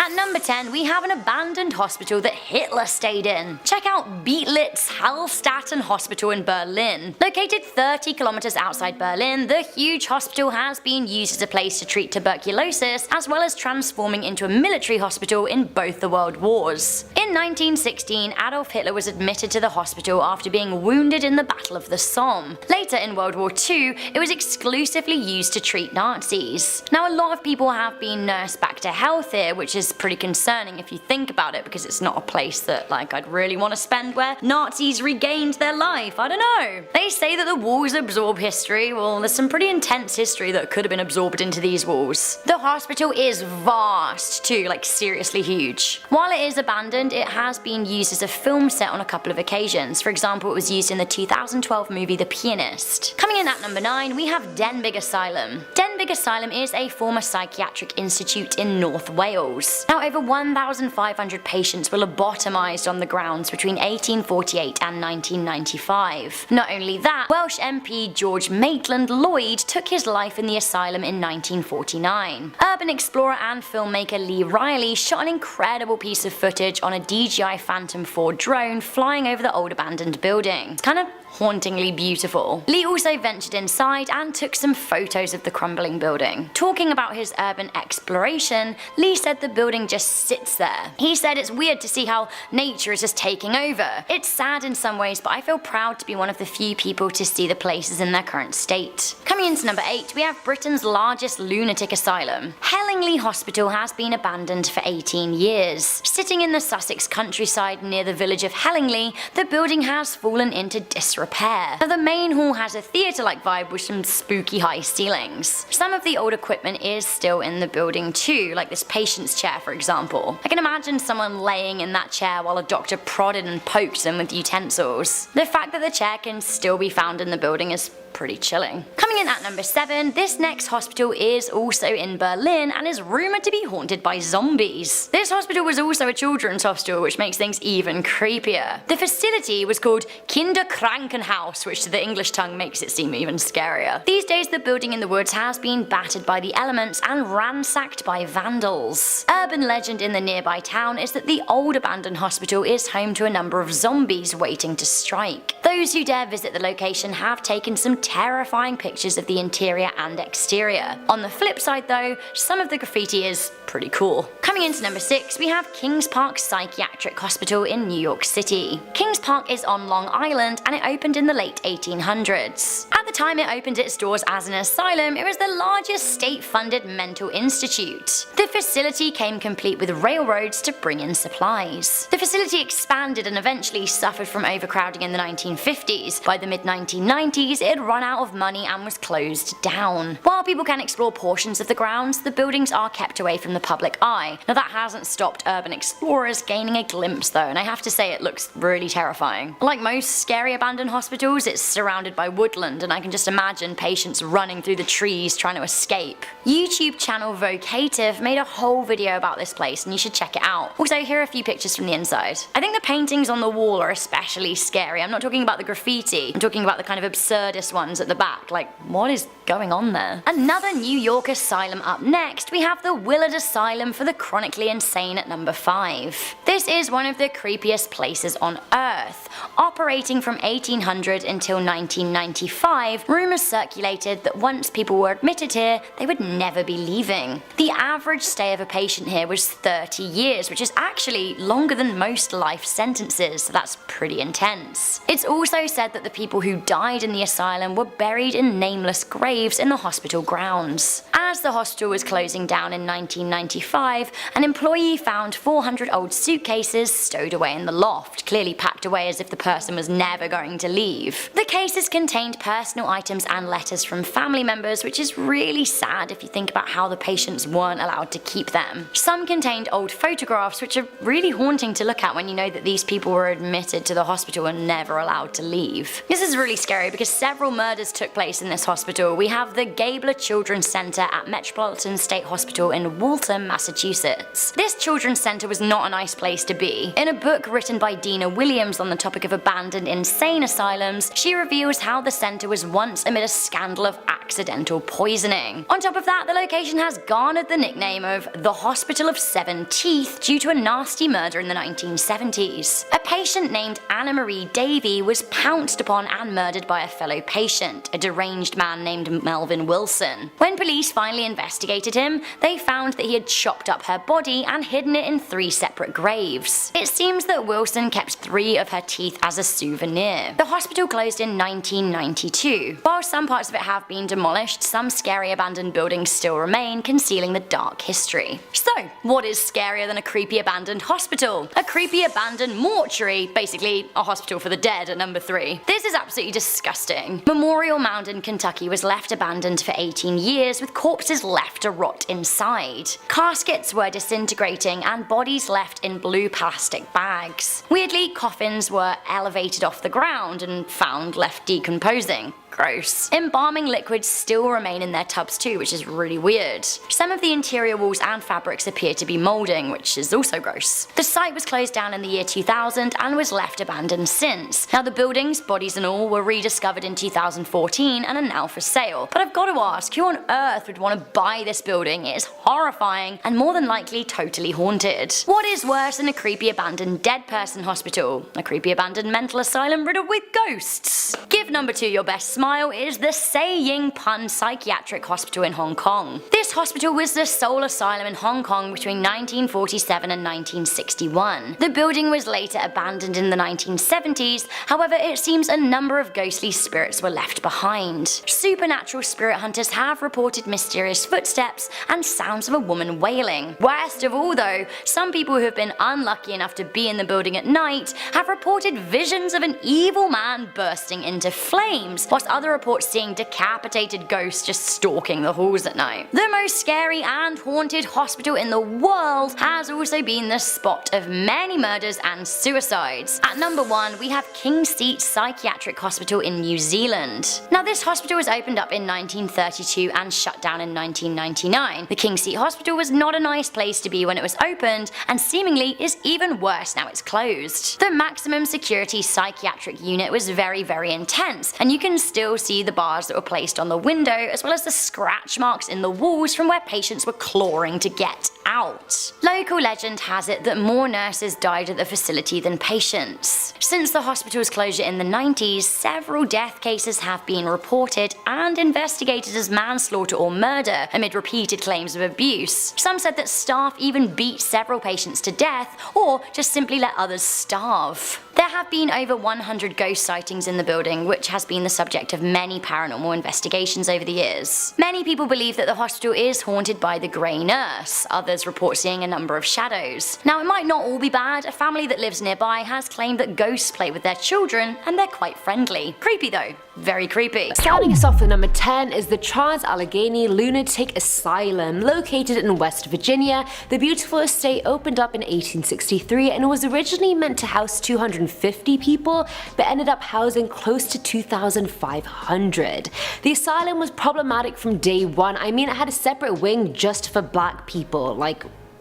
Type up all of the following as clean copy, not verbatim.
At number 10, we have an abandoned hospital that Hitler stayed in. Check out Beatlitz Hallstatten Hospital in Berlin. Located 30 kilometers outside Berlin, the huge hospital has been used as a place to treat tuberculosis, as well as transforming into a military hospital in both the World Wars. In 1916, Adolf Hitler was admitted to the hospital after being wounded in the Battle of the Somme. Later in World War II, it was exclusively used to treat Nazis. Now, a lot of people have been nursed back to health here, which is pretty concerning if you think about it, because it's not a place that I'd really want to spend where Nazis regained their life. I don't know. They say that the walls absorb history. Well, there's some pretty intense history that could have been absorbed into these walls. The hospital is vast too, seriously huge. While it is abandoned, it has been used as a film set on a couple of occasions. For example, it was used in the 2012 movie The Pianist. Coming in at number 9, we have Denbigh Asylum. Denbigh Asylum is a former psychiatric institute in North Wales. Now, over 1,500 patients were lobotomised on the grounds between 1848 and 1995. Not only that, Welsh MP George Maitland Lloyd took his life in the asylum in 1949. Urban explorer and filmmaker Lee Riley shot an incredible piece of footage on a DJI Phantom 4 drone flying over the old abandoned building. It's kind of hauntingly beautiful. Lee also ventured inside and took some photos of the crumbling building. Talking about his urban exploration, Lee said the building just sits there. He said it's weird to see how nature is just taking over. It's sad in some ways, but I feel proud to be one of the few people to see the places in their current state. Coming into number 8, we have Britain's largest lunatic asylum. Hellingley Hospital has been abandoned for 18 years. Sitting in the Sussex countryside near the village of Hellingley, the building has fallen into disrepair. Now, the main hall has a theatre-like vibe with some spooky high ceilings. Some of the old equipment is still in the building too, like this patient's chair for example. I can imagine someone laying in that chair while a doctor prodded and poked them with utensils. The fact that the chair can still be found in the building is pretty chilling. Coming in at number 7, this next hospital is also in Berlin and is rumoured to be haunted by zombies. This hospital was also a children's hospital, which makes things even creepier. The facility was called Kinderkrankenhaus, which to the English tongue makes it seem even scarier. These days, the building in the woods has been battered by the elements and ransacked by vandals. Urban legend in the nearby town is that the old abandoned hospital is home to a number of zombies waiting to strike. Those who dare visit the location have taken some terrifying pictures of the interior and exterior. On the flip side though, some of the graffiti is pretty cool. Coming into number 6, we have Kings Park Psychiatric Hospital in New York City. Kings Park is on Long Island and it opened in the late 1800s. At the time it opened its doors as an asylum, it was the largest state-funded mental institute. The facility came complete with railroads to bring in supplies. The facility expanded and eventually suffered from overcrowding in the 1950s. By the mid-1990s, it had run out of money and was closed down. While people can explore portions of the grounds, the buildings are kept away from the public eye. Now, that hasn't stopped urban explorers gaining a glimpse though, and I have to say it looks really terrifying. Like most scary abandoned hospitals, it's surrounded by woodland, and I can just imagine patients running through the trees trying to escape. YouTube channel Vocative made a whole video about this place and you should check it out. Also, here are a few pictures from the inside. I think the paintings on the wall are especially scary. I'm not talking about the graffiti, I'm talking about the kind of absurdist ones at the back. What is going on there? Another New York asylum up next, we have the Willard Asylum for the Chronically Insane at number 5. This is one of the creepiest places on earth. Operating from 1800 until 1995, rumours circulated that once people were admitted here, they would never be leaving. The average stay of a patient here was 30 years, which is actually longer than most life sentences, so that's pretty intense. It's also said that the people who died in the asylum were buried in nameless graves in the hospital grounds. As the hospital was closing down in 1995, an employee found 400 old suitcases stowed away in the loft, clearly packed away as if the person was never going to leave. The cases contained personal items and letters from family members, which is really sad if you think about how the patients weren't allowed to keep them. Some contained old photographs, which are really haunting to look at when you know that these people were admitted to the hospital and never allowed to leave. This is really scary because several murders took place in this hospital. We have the Gabler Children's Center at Metropolitan State Hospital in Waltham, Massachusetts. This children's center was not a nice place to be. In a book written by Dina Williams on the topic of abandoned insane asylums, she reveals how the center was once amid a scandal of accidental poisoning. On top of that, the location has garnered the nickname of the Hospital of Seven Teeth due to a nasty murder in the 1970s. A patient named Anna Marie Davey was pounced upon and murdered by a fellow patient, a deranged man named Melvin Wilson. When police finally investigated him, they found that he had chopped up her body and hidden it in 3 separate graves. It seems that Wilson kept 3 of her teeth as a souvenir. The hospital closed in 1992. While some parts of it have been demolished, some scary abandoned buildings still remain, concealing the dark history. So, what is scarier than a creepy abandoned hospital? A creepy abandoned mortuary, basically a hospital for the dead at number 3. This is absolutely disgusting. Memorial Mound in Kentucky was left abandoned for 18 years with corpses left to rot inside. Caskets were disintegrating and bodies left in blue plastic bags. Weirdly, coffins were elevated off the ground and found left decomposing. Gross. Embalming liquids still remain in their tubs too, which is really weird. Some of the interior walls and fabrics appear to be moulding, which is also gross. The site was closed down in the year 2000 and was left abandoned since. Now the buildings, bodies and all, were rediscovered in 2014 and are now for sale. But I've got to ask, who on earth would want to buy this building? It is horrifying and more than likely totally haunted. What is worse than a creepy abandoned dead person hospital? A creepy abandoned mental asylum riddled with ghosts? Give number 2 your best smile is the Say Ying Pun Psychiatric Hospital in Hong Kong. This hospital was the sole asylum in Hong Kong between 1947 and 1961. The building was later abandoned in the 1970s, however it seems a number of ghostly spirits were left behind. Supernatural spirit hunters have reported mysterious footsteps and sounds of a woman wailing. Worst of all though, some people who have been unlucky enough to be in the building at night have reported visions of an evil man bursting into flames, whilst other reports seeing decapitated ghosts just stalking the halls at night. The most scary and haunted hospital in the world has also been the spot of many murders and suicides. At number 1, we have King Seat Psychiatric Hospital in New Zealand. Now this hospital was opened up in 1932 and shut down in 1999. The King Seat Hospital was not a nice place to be when it was opened, and seemingly is even worse now it's closed. The maximum security psychiatric unit was very intense, and you can still see the bars that were placed on the window, as well as the scratch marks in the walls from where patients were clawing to get out. Local legend has it that more nurses died at the facility than patients. Since the hospital's closure in the 90s, several death cases have been reported and investigated as manslaughter or murder amid repeated claims of abuse. Some said that staff even beat several patients to death or just simply let others starve. There have been over 100 ghost sightings in the building, which has been the subject of many paranormal investigations over the years. Many people believe that the hospital is haunted by the Grey Nurse. Others report seeing a number of shadows. Now it might not all be bad. A family that lives nearby has claimed that ghosts play with their children and they're quite friendly. Creepy though. Very creepy. Starting us off with number 10 is the Trans-Allegheny Lunatic Asylum. Located in West Virginia, the beautiful estate opened up in 1863 and was originally meant to house 250 people, but ended up housing close to 2,500. The asylum was problematic from day one. I mean, it had a separate wing just for black people.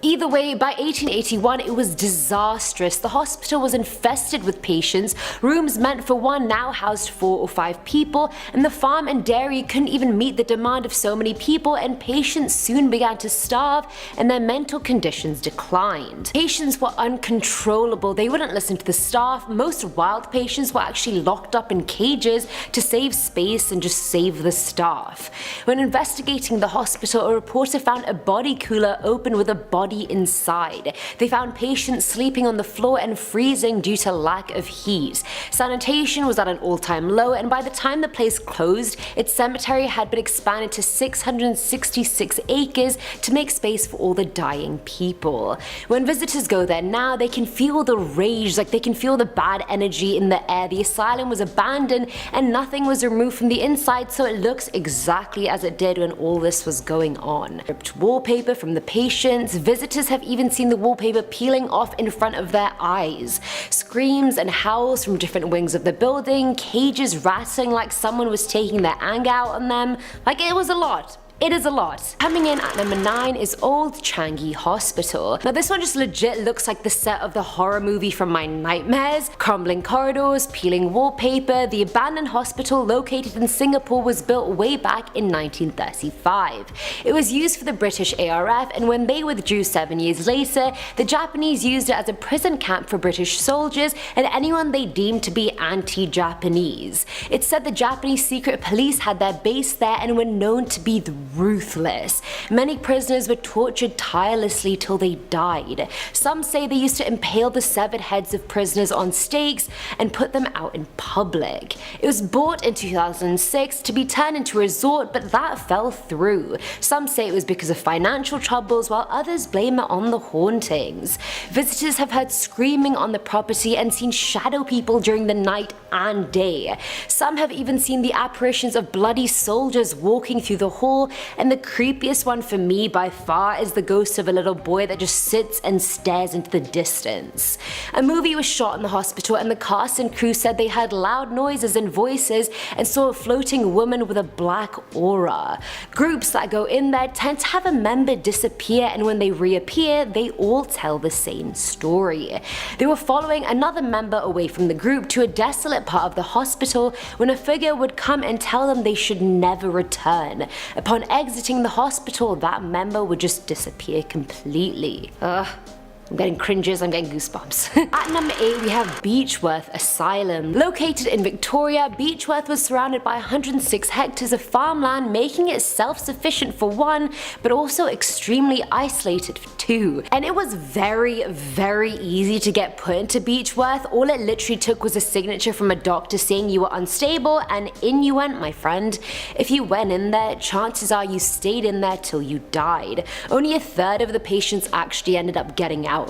Either way, by 1881 it was disastrous. The hospital was infested with patients, rooms meant for one now housed 4 or 5 people, and the farm and dairy couldn't even meet the demand of so many people, and patients soon began to starve and their mental conditions declined. Patients were uncontrollable, they wouldn't listen to the staff. Most wild patients were actually locked up in cages to save space and just save the staff. When investigating the hospital, a reporter found a body cooler open with a body inside. They found patients sleeping on the floor and freezing due to lack of heat. Sanitation was at an all-time low, and by the time the place closed, its cemetery had been expanded to 666 acres to make space for all the dying people. When visitors go there now, they can feel the rage, they can feel the bad energy in the air. The asylum was abandoned and nothing was removed from the inside, so it looks exactly as it did when all this was going on. Ripped wallpaper from the patients, visitors have even seen the wallpaper peeling off in front of their eyes. Screams and howls from different wings of the building, cages rattling like someone was taking their anger out on them. It was a lot. It is a lot. Coming in at number 9 is Old Changi Hospital. Now this one just legit looks like the set of the horror movie from my nightmares. Crumbling corridors, peeling wallpaper. The abandoned hospital located in Singapore was built way back in 1935. It was used for the British ARF, and when they withdrew 7 years later, the Japanese used it as a prison camp for British soldiers and anyone they deemed to be anti-Japanese. It's said the Japanese secret police had their base there and were known to be ruthless. Many prisoners were tortured tirelessly till they died. Some say they used to impale the severed heads of prisoners on stakes and put them out in public. It was bought in 2006 to be turned into a resort, but that fell through. Some say it was because of financial troubles, while others blame it on the hauntings. Visitors have heard screaming on the property and seen shadow people during the night and day. Some have even seen the apparitions of bloody soldiers walking through the hall, and the creepiest one for me by far is the ghost of a little boy that just sits and stares into the distance. A movie was shot in the hospital, and the cast and crew said they heard loud noises and voices and saw a floating woman with a black aura. Groups that go in there tend to have a member disappear, and when they reappear, they all tell the same story. They were following another member away from the group to a desolate part of the hospital when a figure would come and tell them they should never return. Upon exiting the hospital, that member would just disappear completely. I'm getting cringes, I'm getting goosebumps. At number 8 we have Beechworth Asylum. Located in Victoria, Beechworth was surrounded by 106 hectares of farmland, making it self-sufficient for one, but also extremely isolated for two. And it was very easy to get put into Beechworth. All it literally took was a signature from a doctor saying you were unstable, and in you went, my friend. If you went in there, chances are you stayed in there till you died. Only a third of the patients actually ended up getting out.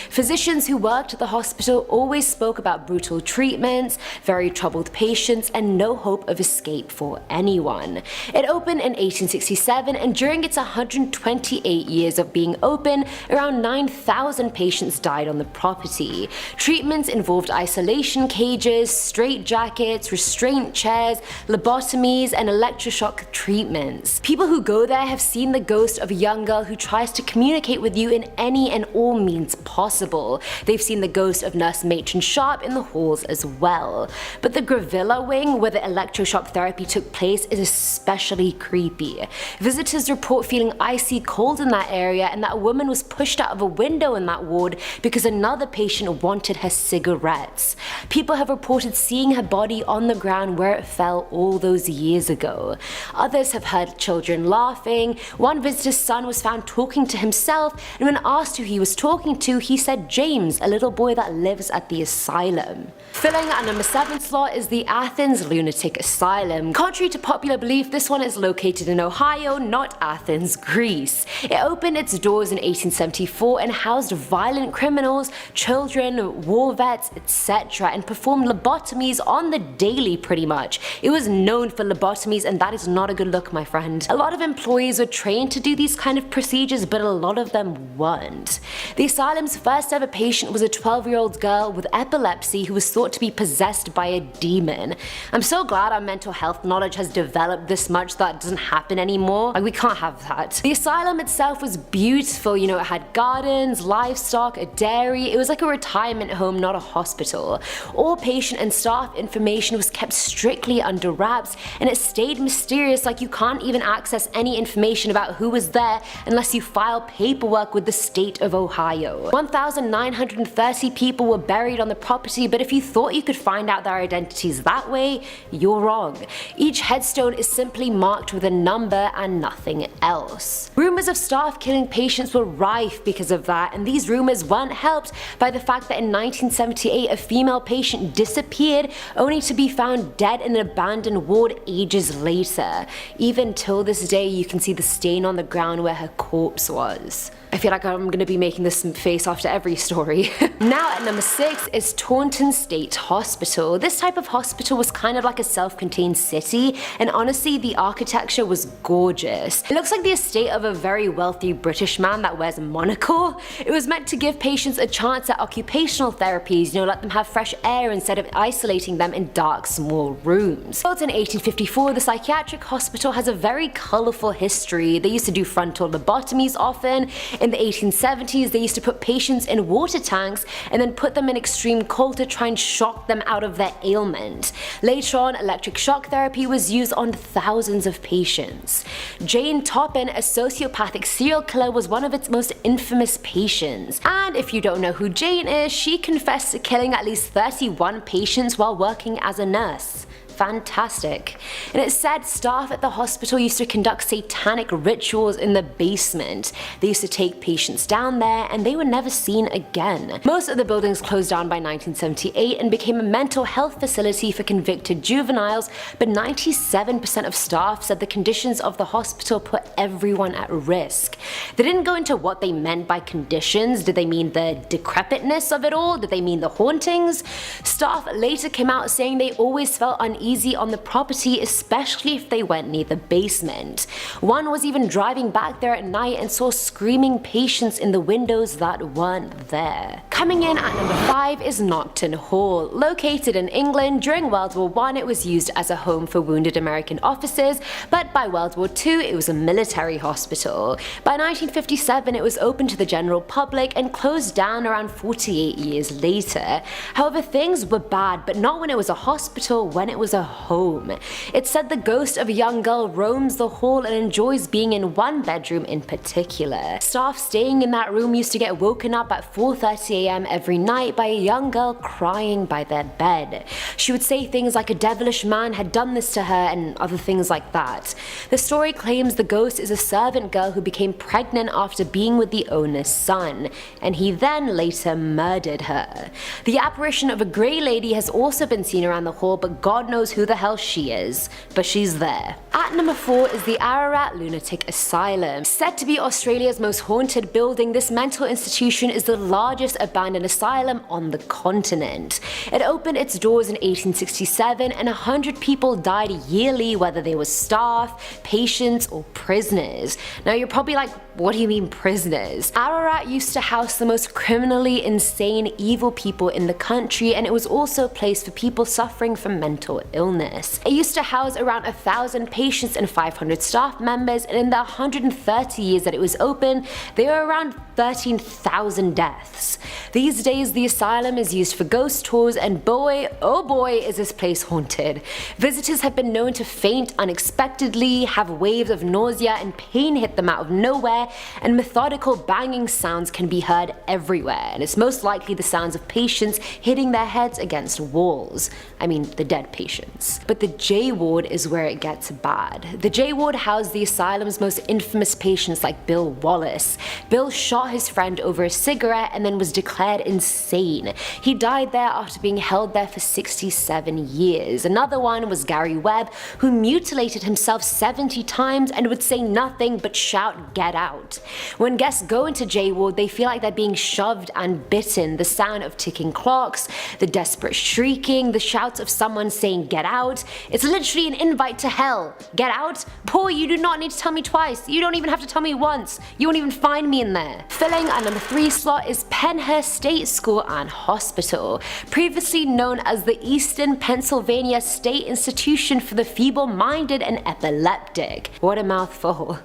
Physicians who worked at the hospital always spoke about brutal treatments, very troubled patients, and no hope of escape for anyone. It opened in 1867, and during its 128 years of being open, around 9,000 patients died on the property. Treatments involved isolation cages, straitjackets, restraint chairs, lobotomies, and electroshock treatments. People who go there have seen the ghost of a young girl who tries to communicate with you in any and all means possible. They've seen the ghost of Nurse Matron Sharp in the halls as well. But the Gravilla wing, where the electroshock therapy took place, is especially creepy. Visitors report feeling icy cold in that area, and that a woman was pushed out of a window in that ward because another patient wanted her cigarettes. People have reported seeing her body on the ground where it fell all those years ago. Others have heard children laughing. One visitor's son was found talking to himself, and when asked who he was talking to, he said James, a little boy that lives at the asylum. Filling our number 7 slot is the Athens Lunatic Asylum. Contrary to popular belief, this one is located in Ohio, not Athens, Greece. It opened its doors in 1874 and housed violent criminals, children, war vets, etc., and performed lobotomies on the daily pretty much. It was known for lobotomies, and that is not a good look, my friend. A lot of employees were trained to do these kind of procedures, but a lot of them weren't. The asylum's first ever patient was a 12-year-old girl with epilepsy who was thought to be possessed by a demon. I'm so glad our mental health knowledge has developed this much that it doesn't happen anymore. Like, we can't have that. The asylum itself was beautiful, you know, it had gardens, livestock, a dairy. It was like a retirement home, not a hospital. All patient and staff information was kept strictly under wraps, and it stayed mysterious, like you can't even access any information about who was there unless you file paperwork with the state of Ohio. 1,930 people were buried on the property, but if you thought you could find out their identities that way, you're wrong. Each headstone is simply marked with a number and nothing else. Rumors of staff killing patients were rife because of that, and these rumors weren't helped by the fact that in 1978 a female patient disappeared only to be found dead in an abandoned ward ages later. Even till this day you can see the stain on the ground where her corpse was. I feel like I'm gonna be making this face after every story. Now at number 6 is Taunton State Hospital. This type of hospital was kind of like a self-contained city, and honestly the architecture was gorgeous. It looks like the estate of a very wealthy British man that wears a monocle. It was meant to give patients a chance at occupational therapies, let them have fresh air instead of isolating them in dark small rooms. Built in 1854, the psychiatric hospital has a very colourful history. They used to do frontal lobotomies often. In the 1870s they used to put patients in water tanks and then put them in extreme cold to try and shock them out of their ailment. Later on, electric shock therapy was used on thousands of patients. Jane Toppin, a sociopathic serial killer, was one of its most infamous patients. And if you don't know who Jane is, she confessed to killing at least 31 patients while working as a nurse. Fantastic. And it said staff at the hospital used to conduct satanic rituals in the basement. They used to take patients down there and they were never seen again. Most of the buildings closed down by 1978 and became a mental health facility for convicted juveniles, but 97% of staff said the conditions of the hospital put everyone at risk. They didn't go into what they meant by conditions. Did they mean the decrepitness of it all? Did they mean the hauntings? Staff later came out saying they always felt uneasy on the property, especially if they went near the basement. One was even driving back there at night and saw screaming patients in the windows that weren't there. Coming in at number 5 is Nocton Hall. Located in England, during World War I it was used as a home for wounded American officers, but by World War II it was a military hospital. By 1957 it was open to the general public and closed down around 48 years later. However, things were bad, but not when it was a hospital, when it was a home. It said the ghost of a young girl roams the hall and enjoys being in one bedroom in particular. Staff staying in that room used to get woken up at 4:30 AM every night by a young girl crying by their bed. She would say things like a devilish man had done this to her and other things like that. The story claims the ghost is a servant girl who became pregnant after being with the owner's son, and he then later murdered her. The apparition of a grey lady has also been seen around the hall, but God knows who the hell she is, but she's there. At number 4 is the Ararat Lunatic Asylum. Said to be Australia's most haunted building, this mental institution is the largest abandoned asylum on the continent. It opened its doors in 1867 and 100 people died yearly, whether they were staff, patients, or prisoners. Now you're probably like, what do you mean prisoners? Ararat used to house the most criminally insane, evil people in the country, and it was also a place for people suffering from mental illness. It used to house around 1,000 patients and 500 staff members, and in the 130 years that it was open, there were around 13,000 deaths. These days the asylum is used for ghost tours, and boy, oh boy, is this place haunted. Visitors have been known to faint unexpectedly, have waves of nausea and pain hit them out of nowhere, and methodical banging sounds can be heard everywhere, and it's most likely the sounds of patients hitting their heads against walls. I mean the dead patients. But the J ward is where it gets bad. The J ward housed the asylum's most infamous patients like Bill Wallace. Bill shot his friend over a cigarette and then was declared insane. He died there after being held there for 67 years. Another one was Gary Webb, who mutilated himself 70 times and would say nothing but shout, "Get out." When guests go into J ward, they feel like they're being shoved and bitten. The sound of ticking clocks, the desperate shrieking, the shouts of someone saying "get out." It's literally an invite to hell. Get out? Boy, you do not need to tell me twice. You don't even have to tell me once. You won't even find me in there. Filling our number 3 slot is Penhurst State School and Hospital. Previously known as the Eastern Pennsylvania State Institution for the Feeble-Minded and Epileptic. What a mouthful.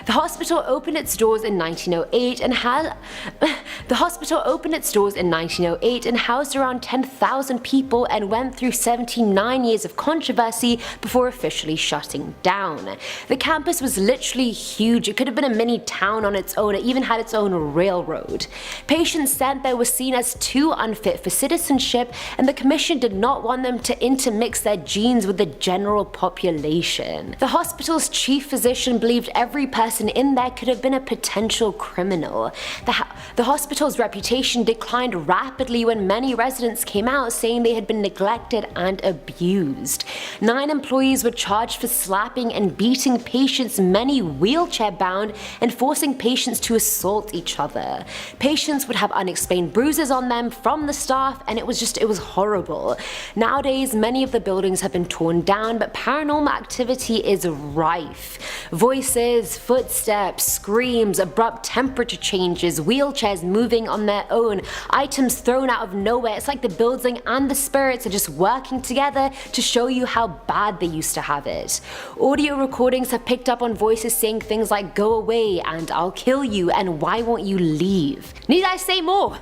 The hospital opened its doors in 1908 and housed around 10,000 people and went through 79 years of controversy before officially shutting down. The campus was literally huge. It could have been a mini town on its own. It even had its own railroad. Patients sent there were seen as too unfit for citizenship, and the commission did not want them to intermix their genes with the general population. The hospital's chief physician believed every person in there could have been a potential criminal. The hospital's reputation declined rapidly when many residents came out saying they had been neglected and abused. used. 9 employees were charged for slapping and beating patients, many wheelchair-bound, and forcing patients to assault each other. Patients would have unexplained bruises on them from the staff, and it was horrible. Nowadays, many of the buildings have been torn down, but paranormal activity is rife. Voices, footsteps, screams, abrupt temperature changes, wheelchairs moving on their own, items thrown out of nowhere. It's like the building and the spirits are just working together to show you how bad they used to have it. Audio recordings have picked up on voices saying things like "go away" and "I'll kill you" and "why won't you leave?" Need I say more?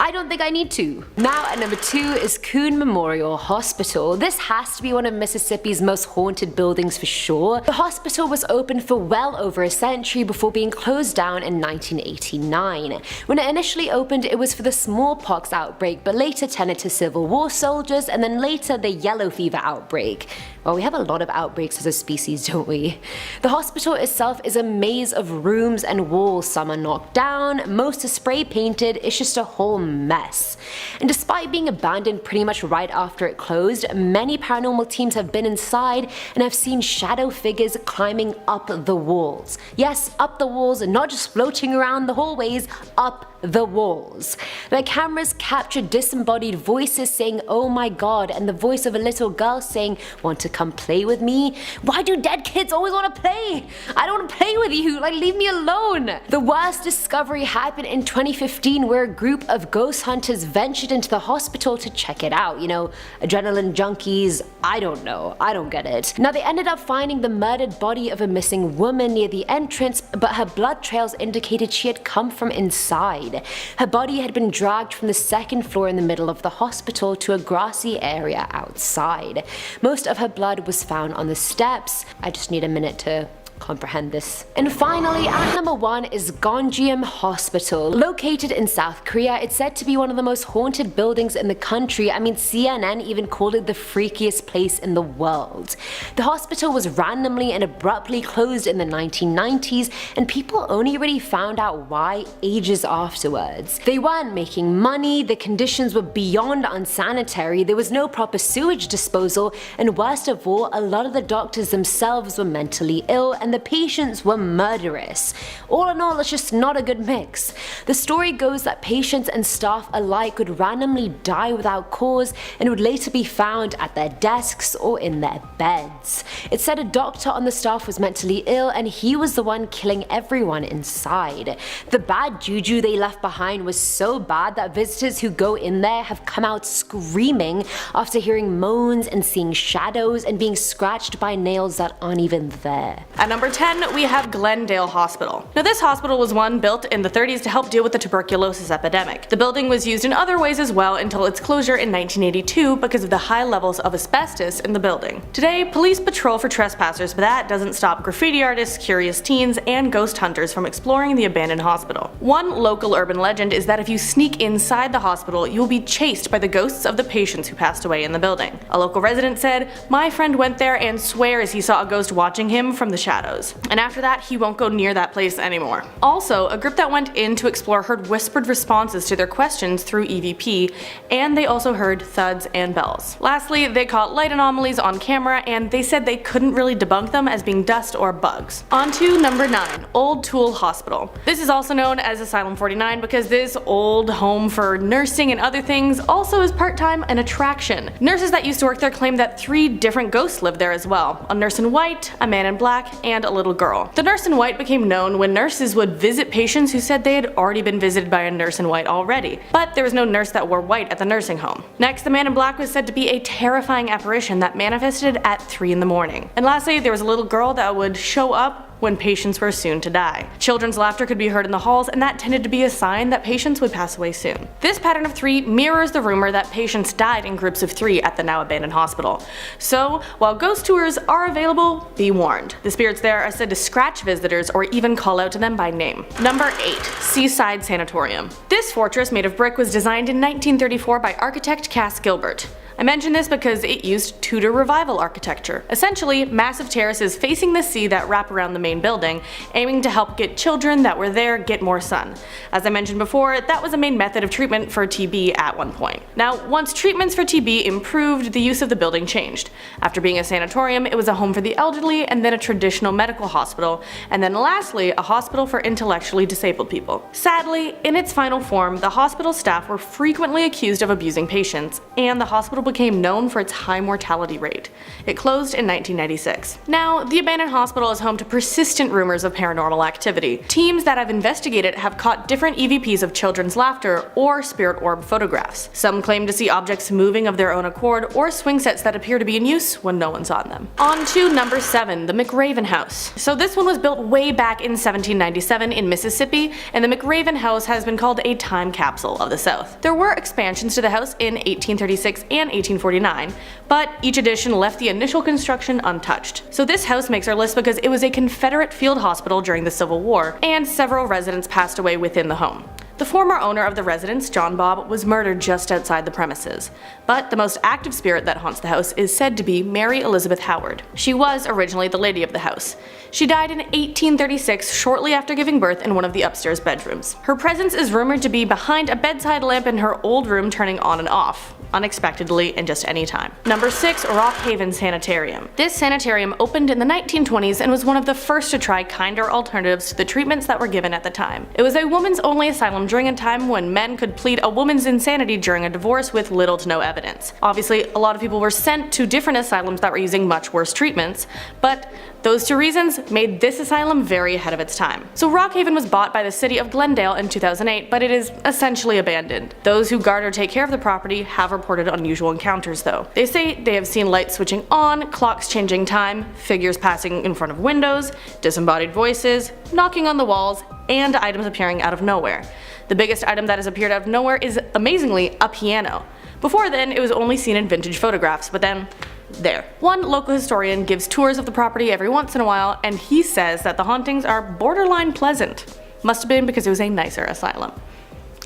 I don't think I need to. Now at number 2 is Coon Memorial Hospital. This has to be one of Mississippi's most haunted buildings for sure. The hospital was open for well over a century before being closed down in 1989. When it initially opened, it was for the smallpox outbreak, but later tended to Civil War soldiers, and then later the yellow fever outbreak. Well, we have a lot of outbreaks as a species, don't we? The hospital itself is a maze of rooms and walls. Some are knocked down, most are spray painted, it's just a whole mess. And despite being abandoned pretty much right after it closed, many paranormal teams have been inside and have seen shadow figures climbing up the walls. Yes, up the walls, and not just floating around the hallways, up the walls. Their cameras captured disembodied voices saying "oh my god" and the voice of a little girl saying "want to come play with me?" Why do dead kids always want to play? I don't want to play with you, like leave me alone. The worst discovery happened in 2015 where a group of ghost hunters ventured into the hospital to check it out. You know, adrenaline junkies, I don't know, I don't get it. Now they ended up finding the murdered body of a missing woman near the entrance, but her blood trails indicated she had come from inside. Her body had been dragged from the 2nd floor in the middle of the hospital to a grassy area outside. Most of her blood was found on the steps. I just need a minute to comprehend this. And finally, at number 1 is Gonjiam Hospital. Located in South Korea, it's said to be one of the most haunted buildings in the country. I mean, CNN even called it the freakiest place in the world. The hospital was randomly and abruptly closed in the 1990s, and people only really found out why ages afterwards. They weren't making money, the conditions were beyond unsanitary, there was no proper sewage disposal, and worst of all, a lot of the doctors themselves were mentally ill, and the patients were murderous. All in all, it's just not a good mix. The story goes that patients and staff alike would randomly die without cause and would later be found at their desks or in their beds. It said a doctor on the staff was mentally ill and he was the one killing everyone inside. The bad juju they left behind was so bad that visitors who go in there have come out screaming after hearing moans and seeing shadows and being scratched by nails that aren't even there. At number 10, we have Glendale Hospital. Now this hospital was one built in the 30s to help deal with the tuberculosis epidemic. The building was used in other ways as well until its closure in 1982 because of the high levels of asbestos in the building. Today, police patrol for trespassers, but that doesn't stop graffiti artists, curious teens, and ghost hunters from exploring the abandoned hospital. One local urban legend is that if you sneak inside the hospital, you will be chased by the ghosts of the patients who passed away in the building. A local resident said, "My friend went there and swears he saw a ghost watching him from the shadows. And after that, he won't go near that place anymore." Also, a group that went in to explore heard whispered responses to their questions through EVP, and they also heard thuds and bells. Lastly, they caught light anomalies on camera, and they said they couldn't really debunk them as being dust or bugs. On to number 9, Old Tool Hospital. This is also known as Asylum 49 because this old home for nursing and other things also is part-time an attraction. Nurses that used to work there claim that 3 different ghosts live there as well: a nurse in white, a man in black, and a little girl. The nurse in white became known when nurses would visit patients who said they had already been visited by a nurse in white already, but there was no nurse that wore white at the nursing home. Next, the man in black was said to be a terrifying apparition that manifested at 3 in the morning. And lastly, there was a little girl that would show up when patients were soon to die. Children's laughter could be heard in the halls, and that tended to be a sign that patients would pass away soon. This pattern of 3 mirrors the rumor that patients died in groups of 3 at the now abandoned hospital. So, while ghost tours are available, be warned. The spirits there are said to scratch visitors or even call out to them by name. Number 8. Seaside Sanatorium. This fortress made of brick was designed in 1934 by architect Cass Gilbert. I mention this because it used Tudor Revival architecture, essentially massive terraces facing the sea that wrap around the main building, aiming to help get children that were there get more sun. As I mentioned before, that was a main method of treatment for TB at one point. Now, once treatments for TB improved, the use of the building changed. After being a sanatorium, it was a home for the elderly, and then a traditional medical hospital, and then lastly, a hospital for intellectually disabled people. Sadly, in its final form, the hospital staff were frequently accused of abusing patients, and the hospital became known for its high mortality rate. It closed in 1996. Now, the abandoned hospital is home to persistent rumors of paranormal activity. Teams that have investigated have caught different EVPs of children's laughter or spirit orb photographs. Some claim to see objects moving of their own accord or swing sets that appear to be in use when no one's on them. On to number 7, the McRaven House. So this one was built way back in 1797 in Mississippi, and the McRaven House has been called a time capsule of the South. There were expansions to the house in 1836 and 1849, but each addition left the initial construction untouched. So this house makes our list because it was a Confederate field hospital during the Civil War, and several residents passed away within the home. The former owner of the residence, John Bob, was murdered just outside the premises, but the most active spirit that haunts the house is said to be Mary Elizabeth Howard. She was originally the lady of the house. She died in 1836 shortly after giving birth in one of the upstairs bedrooms. Her presence is rumored to be behind a bedside lamp in her old room turning on and off, unexpectedly and just any time. Number 6, Rock Haven Sanitarium. This sanitarium opened in the 1920s and was one of the first to try kinder alternatives to the treatments that were given at the time. It was a woman's only asylum during a time when men could plead a woman's insanity during a divorce with little to no evidence. Obviously, a lot of people were sent to different asylums that were using much worse treatments, but those two reasons made this asylum very ahead of its time. So Rock Haven was bought by the city of Glendale in 2008, but it is essentially abandoned. Those who guard or take care of the property have reported unusual encounters though. They say they have seen lights switching on, clocks changing time, figures passing in front of windows, disembodied voices, knocking on the walls, and items appearing out of nowhere. The biggest item that has appeared out of nowhere is, amazingly, a piano. Before then, it was only seen in vintage photographs, but then there. One local historian gives tours of the property every once in a while, and he says that the hauntings are borderline pleasant. Must have been because it was a nicer asylum.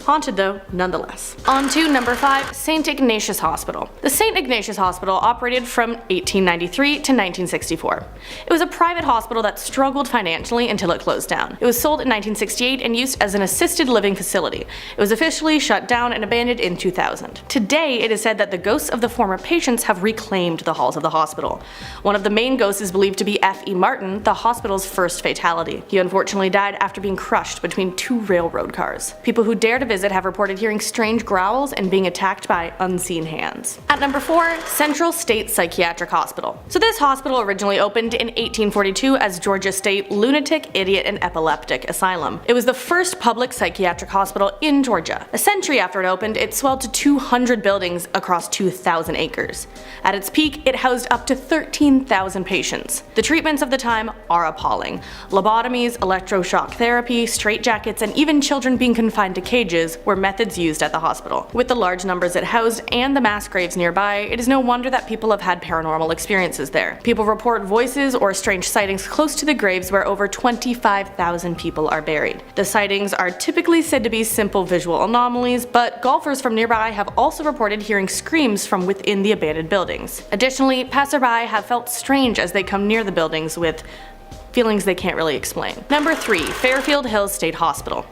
Haunted though, nonetheless. On to number 5, St. Ignatius Hospital. The St. Ignatius Hospital operated from 1893 to 1964. It was a private hospital that struggled financially until it closed down. It was sold in 1968 and used as an assisted living facility. It was officially shut down and abandoned in 2000. Today, it is said that the ghosts of the former patients have reclaimed the halls of the hospital. One of the main ghosts is believed to be F.E. Martin, the hospital's first fatality. He unfortunately died after being crushed between 2 railroad cars. People who dare to visit have reported hearing strange growls and being attacked by unseen hands. At number 4, Central State Psychiatric Hospital. So this hospital originally opened in 1842 as Georgia State Lunatic, Idiot, and Epileptic Asylum. It was the first public psychiatric hospital in Georgia. A century after it opened, it swelled to 200 buildings across 2,000 acres. At its peak, it housed up to 13,000 patients. The treatments of the time are appalling. Lobotomies, electroshock therapy, straitjackets, and even children being confined to cages were methods used at the hospital. With the large numbers it housed and the mass graves nearby, it is no wonder that people have had paranormal experiences there. People report voices or strange sightings close to the graves where over 25,000 people are buried. The sightings are typically said to be simple visual anomalies, but golfers from nearby have also reported hearing screams from within the abandoned buildings. Additionally, passerby have felt strange as they come near the buildings with feelings they can't really explain. Number 3, Fairfield Hills State Hospital.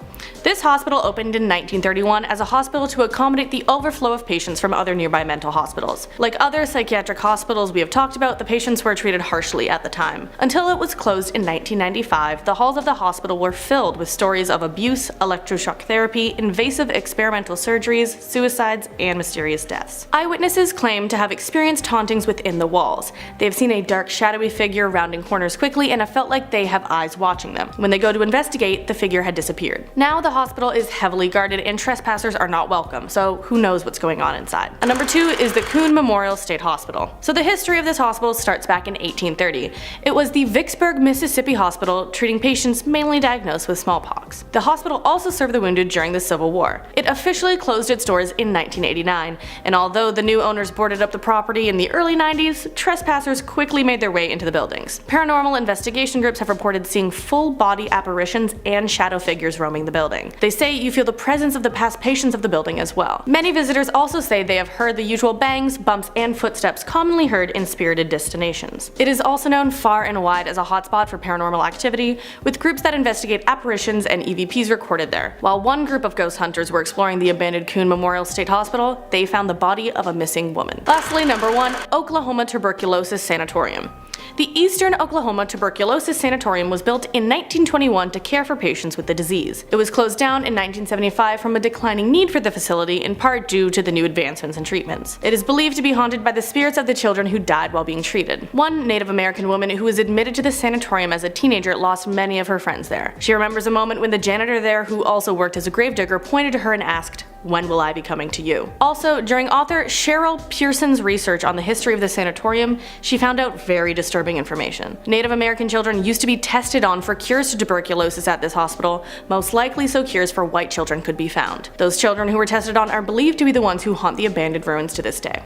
This hospital opened in 1931 as a hospital to accommodate the overflow of patients from other nearby mental hospitals. Like other psychiatric hospitals we have talked about, the patients were treated harshly at the time. Until it was closed in 1995, the halls of the hospital were filled with stories of abuse, electroshock therapy, invasive experimental surgeries, suicides, and mysterious deaths. Eyewitnesses claim to have experienced hauntings within the walls. They have seen a dark, shadowy figure rounding corners quickly and have felt like they have eyes watching them. When they go to investigate, the figure had disappeared. Now the hospital is heavily guarded and trespassers are not welcome, so who knows what's going on inside. And number 2 is the Coon Memorial State Hospital. So the history of this hospital starts back in 1830. It was the Vicksburg, Mississippi hospital treating patients mainly diagnosed with smallpox. The hospital also served the wounded during the Civil War. It officially closed its doors in 1989, and although the new owners boarded up the property in the early 90s, trespassers quickly made their way into the buildings. Paranormal investigation groups have reported seeing full body apparitions and shadow figures roaming the building. They say you feel the presence of the past patients of the building as well. Many visitors also say they have heard the usual bangs, bumps, and footsteps commonly heard in spirited destinations. It is also known far and wide as a hotspot for paranormal activity, with groups that investigate apparitions and EVPs recorded there. While one group of ghost hunters were exploring the abandoned Coon Memorial State Hospital, they found the body of a missing woman. Lastly, number 1, Oklahoma Tuberculosis Sanatorium. The Eastern Oklahoma Tuberculosis Sanatorium was built in 1921 to care for patients with the disease. It was closed down in 1975 from a declining need for the facility, in part due to the new advancements in treatments. It is believed to be haunted by the spirits of the children who died while being treated. One Native American woman who was admitted to the sanatorium as a teenager lost many of her friends there. She remembers a moment when the janitor there, who also worked as a gravedigger, pointed to her and asked, "When will I be coming to you?" Also, during author Cheryl Pearson's research on the history of the sanatorium, she found out very disturbing information. Native American children used to be tested on for cures to tuberculosis at this hospital, most likely so cures for white children could be found. Those children who were tested on are believed to be the ones who haunt the abandoned ruins to this day.